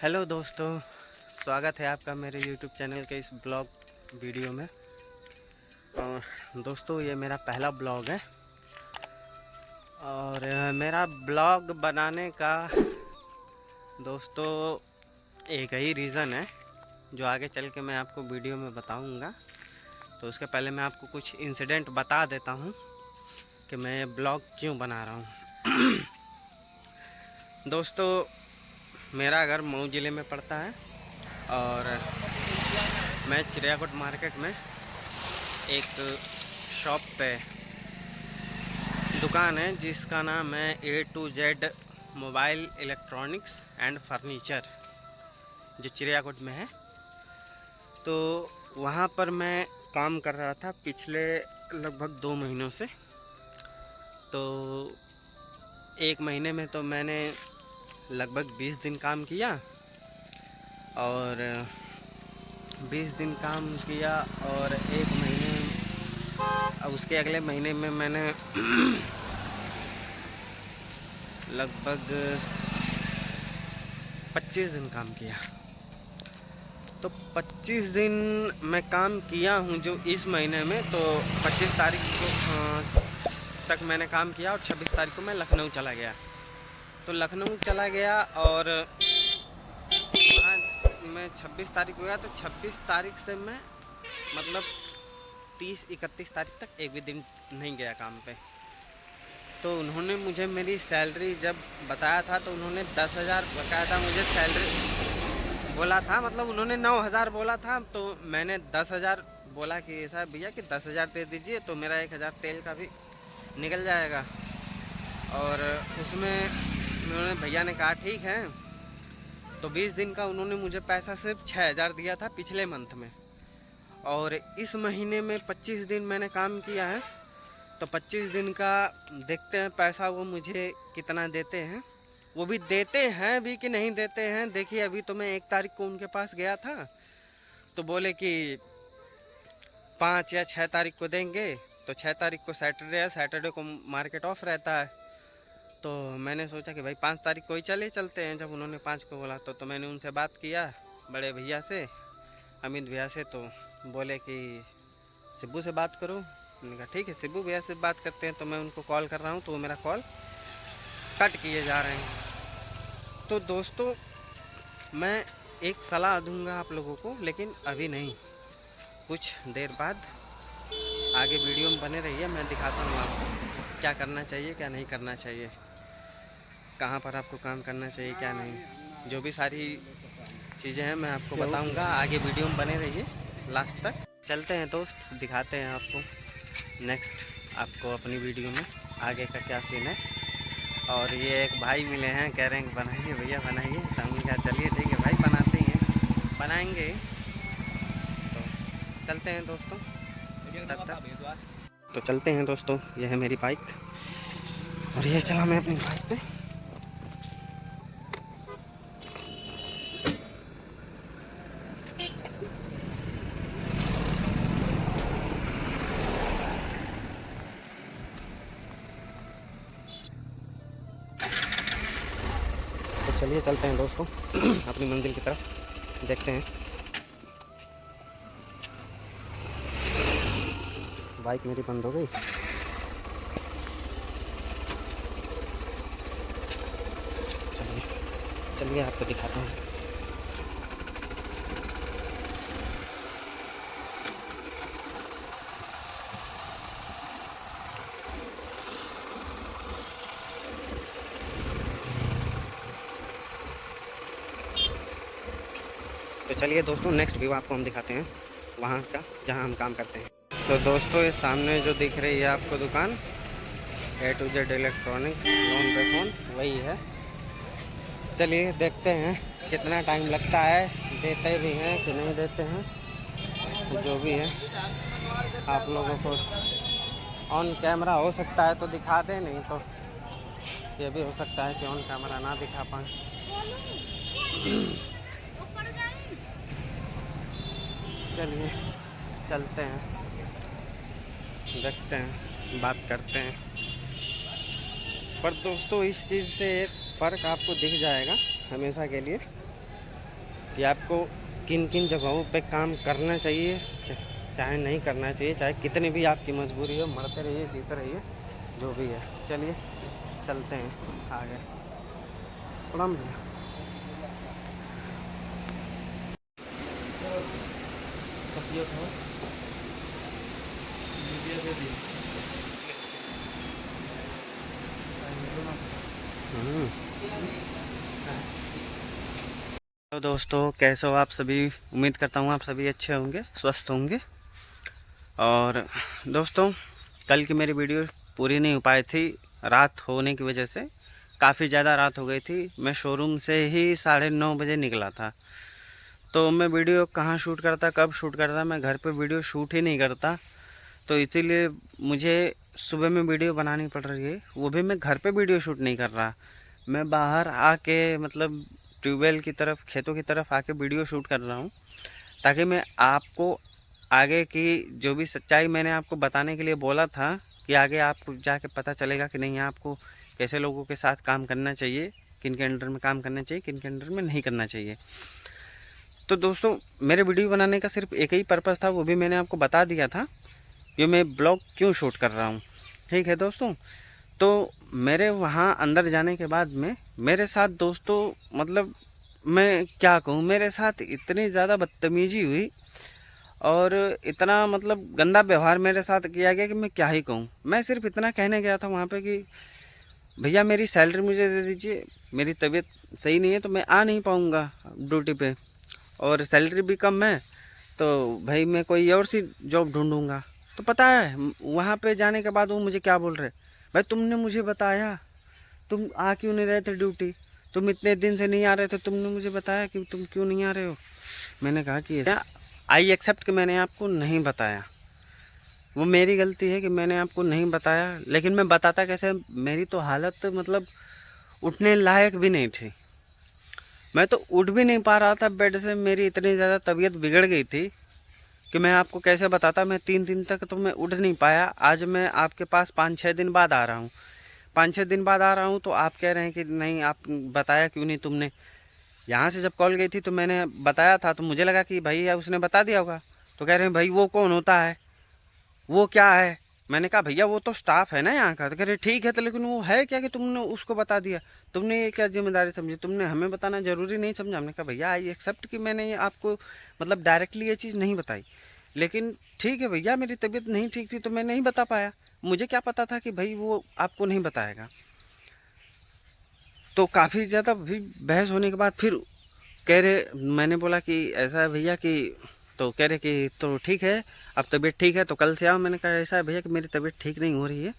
Hello दोस्तों, स्वागत है आपका मेरे YouTube चैनल के इस ब्लॉग वीडियो में। और दोस्तों, ये मेरा पहला ब्लॉग है और मेरा ब्लॉग बनाने का दोस्तों एक ही रीज़न है जो आगे चल के मैं आपको वीडियो में बताऊंगा। तो उसके पहले मैं आपको कुछ इंसिडेंट बता देता हूं कि मैं ये ब्लॉग क्यों बना रहा हूं। दोस्तों, मेरा घर मऊ ज़िले में पड़ता है और मैं चिड़ियाकोट मार्केट में एक शॉप पे दुकान है जिसका नाम है A to Z mobile electronics and furniture, जो चिड़ियाकोट में है। तो वहाँ पर मैं काम कर रहा था पिछले लगभग 2 महीनों से। तो एक महीने में तो मैंने लगभग 20 दिन काम किया और 20 दिन काम किया और एक महीने, उसके अगले महीने में मैंने लगभग 25 दिन काम किया। तो 25 दिन मैं काम किया हूँ जो इस महीने में। तो 25 तारीख को तक मैंने काम किया और 26 तारीख को मैं लखनऊ चला गया। तो लखनऊ चला गया और वहाँ मैं 26 तारीख को गया। तो 26 तारीख से मैं मतलब 30-31 तारीख तक एक भी दिन नहीं गया काम पे। तो उन्होंने मुझे मेरी सैलरी जब बताया था तो उन्होंने 10,000 बकायदा मुझे सैलरी बोला था। मतलब उन्होंने 9,000 बोला था, तो मैंने 10,000 बोला कि ऐसा भैया कि 10,000 दे दीजिए तो मेरा 1,000 तेल का भी निकल जाएगा। और उसमें उन्होंने भैया ने कहा ठीक है। तो 20 दिन का उन्होंने मुझे पैसा सिर्फ 6,000 दिया था पिछले मंथ में। और इस महीने में 25 दिन मैंने काम किया है। तो 25 दिन का देखते हैं पैसा वो मुझे कितना देते हैं। वो भी देते हैं भी कि नहीं देते हैं। देखिए, अभी तो मैं 1 तारीख को उनके पास गया था तो बोले कि 5 या 6 तारीख को देंगे। तो 6 तारीख को सैटरडे है, सैटरडे को मार्केट ऑफ रहता है। तो मैंने सोचा कि भाई 5 तारीख को ही चलते हैं। जब उन्होंने 5 को बोला तो मैंने उनसे बात किया, बड़े भैया से, अमित भैया से। तो बोले कि सिब्बू से बात करो। मैंने कहा ठीक है, सिब्बू भैया से बात करते हैं। तो मैं उनको कॉल कर रहा हूँ तो वो मेरा कॉल कट किए जा रहे हैं। तो दोस्तों, मैं एक सलाह दूंगा आप लोगों को, लेकिन अभी नहीं, कुछ देर बाद। आगे वीडियो में बने रहिए, मैं दिखाता हूँ आपको क्या करना चाहिए क्या नहीं करना चाहिए, कहाँ पर आपको काम करना चाहिए क्या नहीं। जो भी सारी चीज़ें हैं मैं आपको बताऊंगा। आगे वीडियो में बने रहिए लास्ट तक। चलते हैं दोस्त, दिखाते हैं आपको नेक्स्ट, आपको अपनी वीडियो में आगे का क्या सीन है। और ये एक भाई मिले हैं, कह रहे हैं बनाइए भैया बनाइए। तो हमने कहा चलिए ठीक है भाई, बनाते हैं, बनाएंगे। तो चलते हैं दोस्तों, तब तक तो चलते हैं दोस्तों। ये है मेरी बाइक और ये चला मैं अपनी बाइक पे। तो चलिए चलते हैं दोस्तों अपनी मंजिल की तरफ, देखते हैं। बाइक मेरी बंद हो गई। चलिए चलिए आपको दिखाता हूँ। तो चलिए दोस्तों, नेक्स्ट व्यू आपको हम दिखाते हैं वहाँ का जहाँ हम काम करते हैं। तो दोस्तों, ये सामने जो दिख रही है आपको दुकान A to Z electronics loan पे फ़ोन, वही है। चलिए देखते हैं कितना टाइम लगता है, देते भी हैं कि नहीं देते हैं। तो जो भी है आप लोगों को ऑन कैमरा हो सकता है तो दिखा दें, नहीं तो ये भी हो सकता है कि ऑन कैमरा ना दिखा पाएँ। चलिए चलते हैं, देखते हैं, बात करते हैं। पर दोस्तों, इस चीज़ से एक फ़र्क आपको दिख जाएगा हमेशा के लिए कि आपको किन किन जगहों पे काम करना चाहिए, चाहे नहीं करना चाहिए, चाहे कितनी भी आपकी मजबूरी हो, मरते रहिए, जीते रहिए, जो भी है। चलिए चलते हैं आगे। प्रणाम भैया। तो दोस्तों कैसे हो आप सभी? उम्मीद करता हूँ आप सभी अच्छे होंगे, स्वस्थ होंगे। और दोस्तों कल की मेरी वीडियो पूरी नहीं हो पाई थी, रात होने की वजह से, काफ़ी ज़्यादा रात हो गई थी। मैं शोरूम से ही 9:30 बजे निकला था, तो मैं वीडियो कहाँ शूट करता, कब शूट करता, मैं घर पे वीडियो शूट ही नहीं करता। तो इसीलिए मुझे सुबह में वीडियो बनानी पड़ रही है, वो भी मैं घर पे वीडियो शूट नहीं कर रहा, मैं बाहर आके मतलब ट्यूबवेल की तरफ, खेतों की तरफ आके वीडियो शूट कर रहा हूँ, ताकि मैं आपको आगे की जो भी सच्चाई मैंने आपको बताने के लिए बोला था कि आगे आपको जाके पता चलेगा कि नहीं आपको कैसे लोगों के साथ काम करना चाहिए, किन के अंडर में काम करना चाहिए, किन के अंडर में नहीं करना चाहिए। तो दोस्तों मेरे वीडियो बनाने का सिर्फ एक ही पर्पज़ था, वो भी मैंने आपको बता दिया था कि मैं ब्लॉग क्यों शूट कर रहा हूँ। ठीक है दोस्तों, तो मेरे वहाँ अंदर जाने के बाद में मेरे साथ दोस्तों मतलब मैं क्या कहूँ, मेरे साथ इतनी ज़्यादा बदतमीजी हुई और इतना मतलब गंदा व्यवहार मेरे साथ किया गया कि मैं क्या ही कहूँ। मैं सिर्फ इतना कहने गया था वहाँ पे कि भैया मेरी सैलरी मुझे दे दीजिए, मेरी तबीयत सही नहीं है तो मैं आ नहीं पाऊँगा ड्यूटी पे, और सैलरी भी कम है, तो भाई मैं कोई और सी जॉब ढूंढूंगा। तो पता है वहाँ पे जाने के बाद वो मुझे क्या बोल रहे, भाई तुमने मुझे बताया, तुम आ क्यों नहीं रहे थे ड्यूटी, तुम इतने दिन से नहीं आ रहे थे, तुमने मुझे बताया कि तुम क्यों नहीं आ रहे हो। मैंने कहा कि आई एक्सेप्ट कि मैंने आपको नहीं बताया, वो मेरी गलती है कि मैंने आपको नहीं बताया, लेकिन मैं बताता कैसे, मेरी तो हालत मतलब उठने लायक भी नहीं थी, मैं तो उठ भी नहीं पा रहा था बेड से, मेरी इतनी ज़्यादा तबीयत बिगड़ गई थी कि मैं आपको कैसे बताता। मैं 3 दिन तक तो मैं उठ नहीं पाया। आज मैं आपके पास 5-6 दिन बाद आ रहा हूँ, 5-6 दिन बाद आ रहा हूँ, तो आप कह रहे हैं कि नहीं आप बताया क्यों नहीं तुमने। यहाँ से जब कॉल गई थी तो मैंने बताया था, तो मुझे लगा कि भाई उसने बता दिया होगा। तो कह रहे हैं भाई वो कौन होता है, वो क्या है। मैंने कहा भैया वो तो स्टाफ है ना यहाँ का। तो कह रहे ठीक है, तो लेकिन वो है क्या कि तुमने उसको बता दिया, तुमने ये क्या जिम्मेदारी समझी, तुमने हमें बताना जरूरी नहीं समझा। हमने कहा भैया आई एक्सेप्ट कि मैंने ये आपको मतलब डायरेक्टली ये चीज़ नहीं बताई, लेकिन ठीक है भैया मेरी तबीयत नहीं ठीक थी तो मैं नहीं बता पाया, मुझे क्या पता था कि भाई वो आपको नहीं बताएगा। तो काफ़ी ज़्यादा भी बहस होने के बाद फिर कह रहे, मैंने बोला कि ऐसा है भैया कि, तो कह रहे कि तो ठीक है अब तबीयत ठीक है तो कल से आओ। मैंने कहा ऐसा है भैया कि मेरी तबीयत ठीक नहीं हो रही है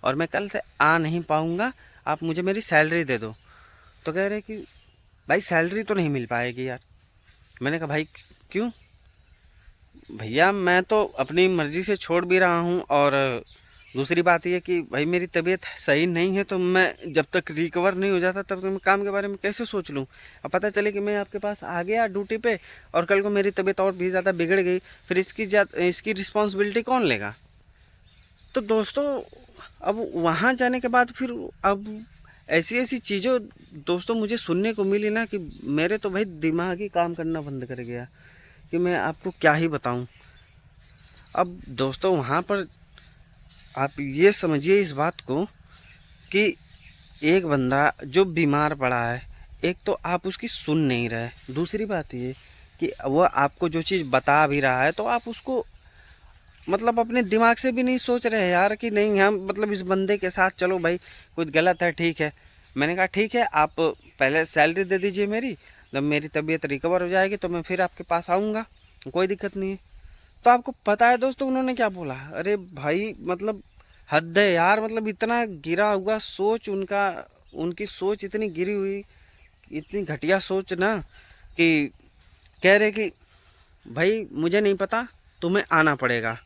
और मैं कल से आ नहीं पाऊँगा, आप मुझे मेरी सैलरी दे दो। तो कह रहे कि भाई सैलरी तो नहीं मिल पाएगी यार। मैंने कहा भाई क्यों। भैया मैं तो अपनी मर्ज़ी से छोड़ भी रहा हूँ, और दूसरी बात ये कि भाई मेरी तबीयत सही नहीं है, तो मैं जब तक रिकवर नहीं हो जाता तब तक मैं काम के बारे में कैसे सोच लूँ। अब पता चले कि मैं आपके पास आ गया ड्यूटी पे और कल को मेरी तबीयत और भी ज़्यादा बिगड़ गई, फिर इसकी रिस्पॉन्सिबिलिटी कौन लेगा। तो दोस्तों अब वहाँ जाने के बाद फिर अब ऐसी ऐसी चीज़ों दोस्तों मुझे सुनने को मिली ना कि मेरे तो भाई दिमाग ही काम करना बंद कर गया कि मैं आपको क्या ही बताऊं। अब दोस्तों वहाँ पर आप ये समझिए इस बात को कि एक बंदा जो बीमार पड़ा है, एक तो आप उसकी सुन नहीं रहे, दूसरी बात ये कि वो आपको जो चीज़ बता भी रहा है तो आप उसको मतलब अपने दिमाग से भी नहीं सोच रहे यार कि नहीं हम मतलब इस बंदे के साथ चलो भाई कुछ गलत है, ठीक है। मैंने कहा ठीक है आप पहले सैलरी दे दीजिए मेरी, जब मेरी तबीयत रिकवर हो जाएगी तो मैं फिर आपके पास आऊँगा, कोई दिक्कत नहीं है। तो आपको पता है दोस्तों उन्होंने क्या बोला, अरे भाई मतलब हद है यार, मतलब इतना गिरा हुआ सोच उनका, उनकी सोच इतनी गिरी हुई, इतनी घटिया सोच ना कि कह रहे कि भाई मुझे नहीं पता, तुम्हें आना पड़ेगा,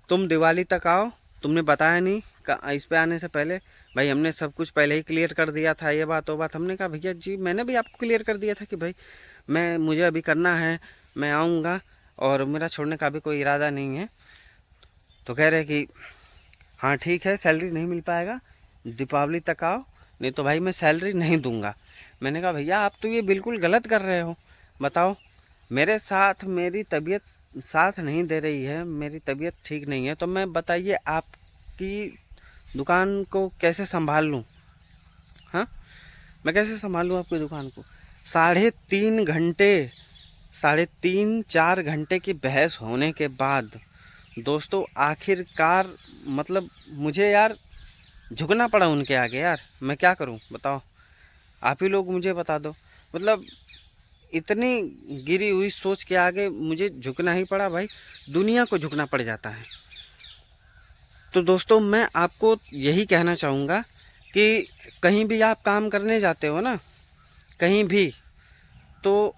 तुम दिवाली तक आओ, तुमने बताया नहीं इस पे आने से पहले। भाई हमने सब कुछ पहले ही क्लियर कर दिया था, ये बात वो बात। हमने कहा भैया जी मैंने भी आपको क्लियर कर दिया था कि भाई मुझे अभी करना है, मैं आऊँगा और मेरा छोड़ने का भी कोई इरादा नहीं है। तो कह रहे कि हाँ ठीक है सैलरी नहीं मिल पाएगा, दीपावली तक आओ, नहीं तो भाई मैं सैलरी नहीं दूंगा। मैंने कहा भैया आप तो ये बिल्कुल गलत कर रहे हो, बताओ, मेरे साथ मेरी तबीयत साथ नहीं दे रही है, मेरी तबीयत ठीक नहीं है, तो मैं बताइए आपकी दुकान को कैसे संभाल लूँ? हाँ, मैं कैसे संभालूँ आपकी दुकान को? 3.5 घंटे, 3.5-4 घंटे की बहस होने के बाद दोस्तों आखिरकार मतलब मुझे यार झुकना पड़ा उनके आगे। यार मैं क्या करूं बताओ, आप ही लोग मुझे बता दो। मतलब इतनी गिरी हुई सोच के आगे मुझे झुकना ही पड़ा भाई, दुनिया को झुकना पड़ जाता है। तो दोस्तों मैं आपको यही कहना चाहूँगा कि कहीं भी आप काम करने जाते हो ना, कहीं भी, तो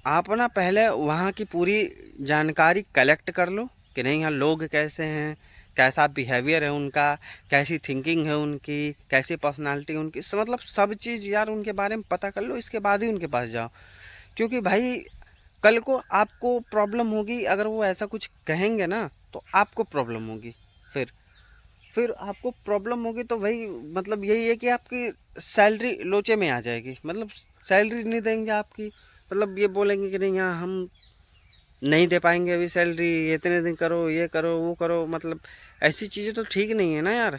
आप ना पहले वहाँ की पूरी जानकारी कलेक्ट कर लो कि नहीं यहाँ लोग कैसे हैं, कैसा बिहेवियर है उनका, कैसी थिंकिंग है उनकी, कैसी पर्सनालिटी उनकी, मतलब सब चीज़ यार उनके बारे में पता कर लो, इसके बाद ही उनके पास जाओ। क्योंकि भाई कल को आपको प्रॉब्लम होगी, अगर वो ऐसा कुछ कहेंगे ना तो आपको प्रॉब्लम होगी। फिर आपको प्रॉब्लम होगी तो भाई मतलब यही है कि आपकी सैलरी लोचे में आ जाएगी, मतलब सैलरी नहीं देंगे आपकी, मतलब ये बोलेंगे कि नहीं यहाँ हम नहीं दे पाएंगे अभी सैलरी, इतने दिन करो, ये करो, वो करो। मतलब ऐसी चीज़ें तो ठीक नहीं है ना यार।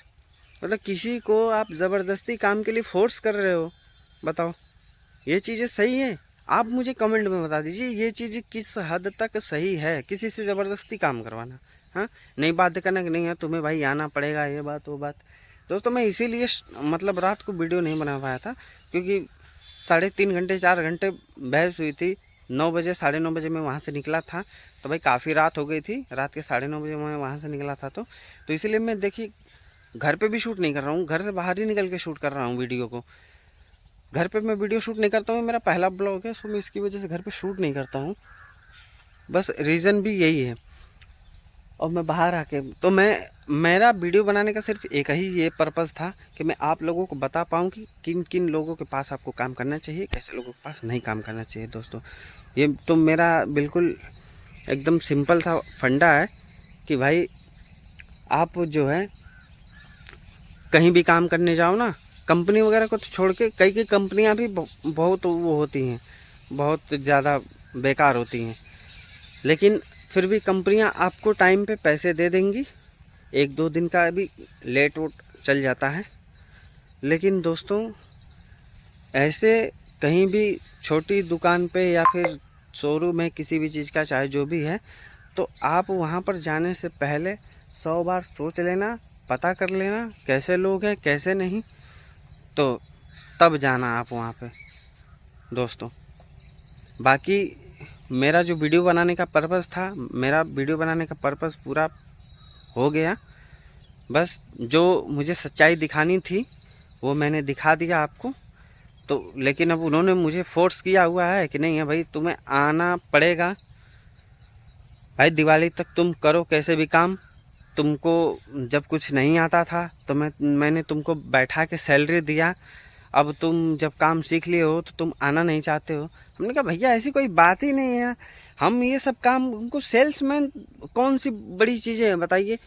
मतलब किसी को आप ज़बरदस्ती काम के लिए फोर्स कर रहे हो, बताओ ये चीज़ें सही है? आप मुझे कमेंट में बता दीजिए ये चीज़ किस हद तक सही है, किसी से ज़बरदस्ती काम करवाना। हाँ, नहीं बात करना कि नहीं है तुम्हें भाई आना पड़ेगा, ये बात वो बात। दोस्तों मैं इसीलिए मतलब रात को वीडियो नहीं बना पाया था, क्योंकि 3.5 घंटे 4 घंटे बहस हुई थी। 9 बजे 9:30 मैं वहाँ से निकला था, तो भाई काफ़ी रात हो गई थी, रात के 9:30 मैं वहाँ से निकला था। तो इसीलिए मैं देखिए घर पे भी शूट नहीं कर रहा हूँ, घर से बाहर ही निकल के शूट कर रहा हूँ वीडियो को। घर पे मैं वीडियो शूट नहीं करता हूँ, मेरा पहला ब्लॉग है, सो मैं इसकी वजह से घर पे शूट नहीं करता हूँ, बस रीज़न भी यही है। और मैं बाहर आके तो मेरा वीडियो बनाने का सिर्फ एक ही ये पर्पज़ था कि मैं आप लोगों को बता पाऊँ कि किन किन लोगों के पास आपको काम करना चाहिए, कैसे लोगों के पास नहीं काम करना चाहिए। दोस्तों ये तो मेरा बिल्कुल एकदम सिंपल सा फंडा है कि भाई आप जो है कहीं भी काम करने जाओ ना, कंपनी वगैरह को तो छोड़ के, कई कंपनियां भी बहुत वो होती हैं, बहुत ज़्यादा बेकार होती हैं, लेकिन फिर भी कंपनियां आपको टाइम पे पैसे दे देंगी, 1-2 दिन का भी लेट वोट चल जाता है। लेकिन दोस्तों ऐसे कहीं भी छोटी दुकान पे या फिर शोरूम है किसी भी चीज़ का, चाहे जो भी है, तो आप वहाँ पर जाने से पहले 100 बार सोच लेना, पता कर लेना कैसे लोग हैं कैसे नहीं, तो तब जाना आप वहाँ पे दोस्तों। बाकी मेरा जो वीडियो बनाने का पर्पज़ था, मेरा वीडियो बनाने का पर्पज़ पूरा हो गया। बस जो मुझे सच्चाई दिखानी थी वो मैंने दिखा दिया आपको। तो लेकिन अब उन्होंने मुझे फोर्स किया हुआ है कि नहीं है भाई तुम्हें आना पड़ेगा, भाई दिवाली तक तुम करो कैसे भी काम। तुमको जब कुछ नहीं आता था तो मैंने तुमको बैठा के सैलरी दिया, अब तुम जब काम सीख लिए हो तो तुम आना नहीं चाहते हो। हमने कहा भैया ऐसी कोई बात ही नहीं है, हम ये सब काम उनको, सेल्समैन कौन सी बड़ी चीज़ें हैं बताइए?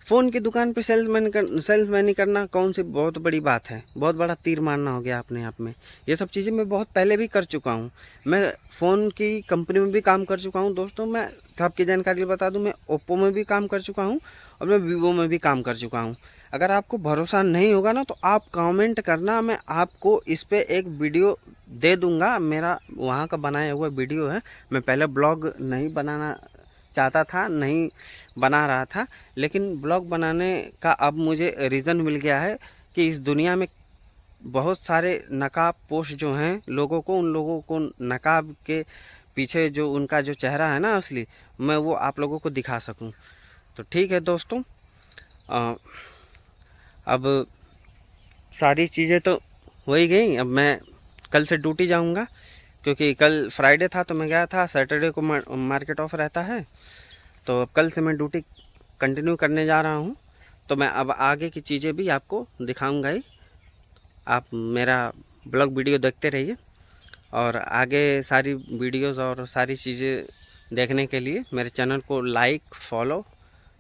फ़ोन की दुकान पे सेल्समैन करना कौन सी बहुत बड़ी बात है, बहुत बड़ा तीर मारना हो गया अपने आप में। ये सब चीज़ें मैं बहुत पहले भी कर चुका हूँ, मैं फ़ोन की कंपनी में भी काम कर चुका हूँ दोस्तों। मैं आपकी जानकारी बता दूँ, मैं ओप्पो में भी काम कर चुका हूँ और मैं वीवो में भी काम कर चुका हूँ। अगर आपको भरोसा नहीं होगा ना तो आप कमेंट करना, मैं आपको इस पे एक वीडियो दे दूँगा, मेरा वहाँ का बनाया हुआ वीडियो है। मैं पहले ब्लॉग नहीं बनाना चाहता था, नहीं बना रहा था, लेकिन ब्लॉग बनाने का अब मुझे रीज़न मिल गया है कि इस दुनिया में बहुत सारे नकाब पोश जो हैं लोगों को, उन लोगों को नकाब के पीछे जो उनका जो चेहरा है ना असली, मैं वो आप लोगों को दिखा सकूं। तो ठीक है दोस्तों, अब सारी चीज़ें तो हो ही गई। अब मैं कल से ड्यूटी जाऊंगा, क्योंकि कल फ्राइडे था तो मैं गया था, सैटरडे को मार्केट ऑफ रहता है, तो अब कल से मैं ड्यूटी कंटिन्यू करने जा रहा हूँ। तो मैं अब आगे की चीज़ें भी आपको दिखाऊंगा ही, आप मेरा ब्लॉग वीडियो देखते रहिए, और आगे सारी वीडियोस और सारी चीज़ें देखने के लिए मेरे चैनल को लाइक, फॉलो,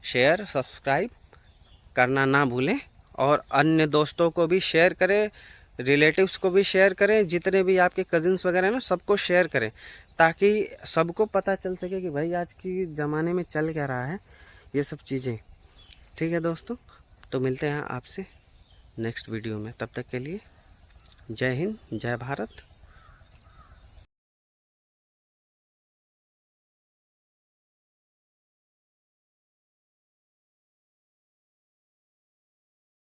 शेयर, सब्सक्राइब करना ना भूलें, और अन्य दोस्तों को भी शेयर करें, रिलेटिव्स को भी शेयर करें, जितने भी आपके कजिन्स वगैरह हैं ना सबको शेयर करें, ताकि सबको पता चल सके कि भाई आज की ज़माने में चल क्या रहा है ये सब चीज़ें। ठीक है दोस्तों, तो मिलते हैं आपसे नेक्स्ट वीडियो में, तब तक के लिए जय हिंद, जय भारत।